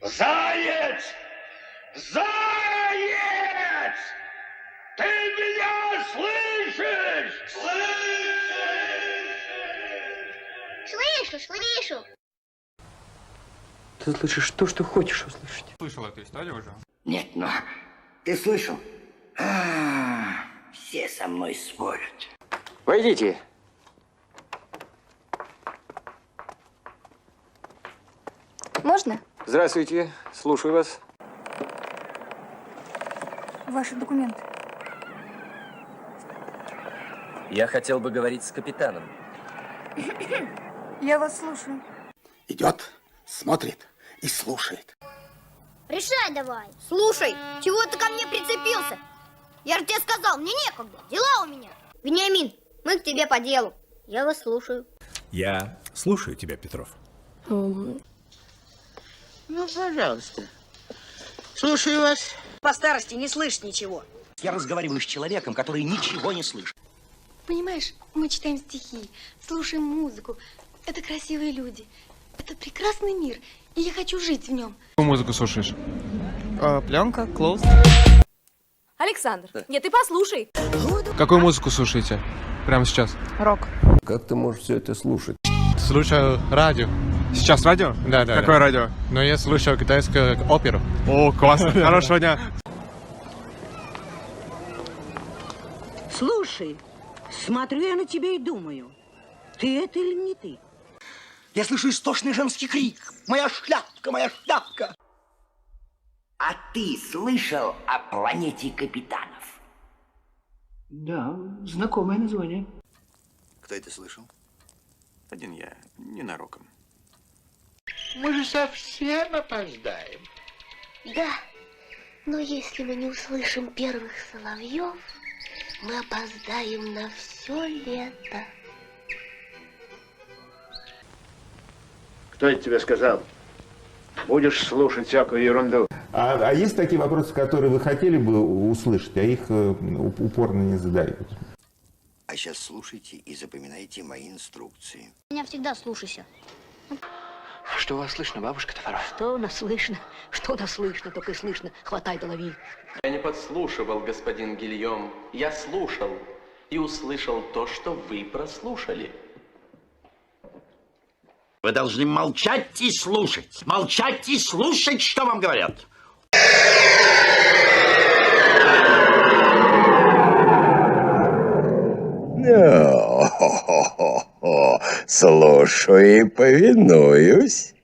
Заяц! Заяц! Ты меня слышишь? Слышу. Ты слышишь то, что хочешь услышать. Слышал эту историю уже? Нет, но ты слышал? Все со мной спорят. Войдите. Можно? Здравствуйте, слушаю вас. Ваши документы. Я хотел бы говорить с капитаном. Я вас слушаю. Идет, смотрит и слушает. Решай давай. Слушай, чего ты ко мне прицепился? Я же тебе сказал, мне некогда, дела у меня. Вениамин, мы к тебе по делу. Я вас слушаю. Я слушаю тебя, Петров. Ну, пожалуйста. Слушаю вас. По старости не слышишь ничего. Я разговариваю с человеком, который ничего не слышит. Понимаешь, мы читаем стихи, слушаем музыку. Это красивые люди. Это прекрасный мир, и я хочу жить в нем. Какую музыку слушаешь? Пленка, клоуз. Александр, нет, ты послушай. Какую музыку слушаете? Прямо сейчас? Рок. Как ты можешь все это слушать? Слушаю радио. Сейчас радио? Да. Какое радио? Ну, я слушаю китайскую оперу. О, классно. Хорошего дня. Слушай, смотрю я на тебя и думаю, ты это или не ты? Я слышу истошный женский крик. Моя шляпка, моя шляпка. А ты слышал о планете капитанов? Да, знакомое название. Кто это слышал? Один я, ненароком. Мы же совсем опоздаем. Да, но если мы не услышим первых соловьев, мы опоздаем на все лето. Кто это тебе сказал? Будешь слушать всякую ерунду. А есть такие вопросы, которые вы хотели бы услышать, а их упорно не задают? А сейчас слушайте и запоминайте мои инструкции. Меня всегда слушайся. Что у вас слышно, бабушка Товаров? Что у нас слышно? Что у нас слышно? Только и слышно. Хватай да лови. Я не подслушивал, господин Гильем. Я слушал и услышал то, что вы прослушали. Вы должны молчать и слушать. Молчать и слушать, что вам говорят. Слушаю и повинуюсь.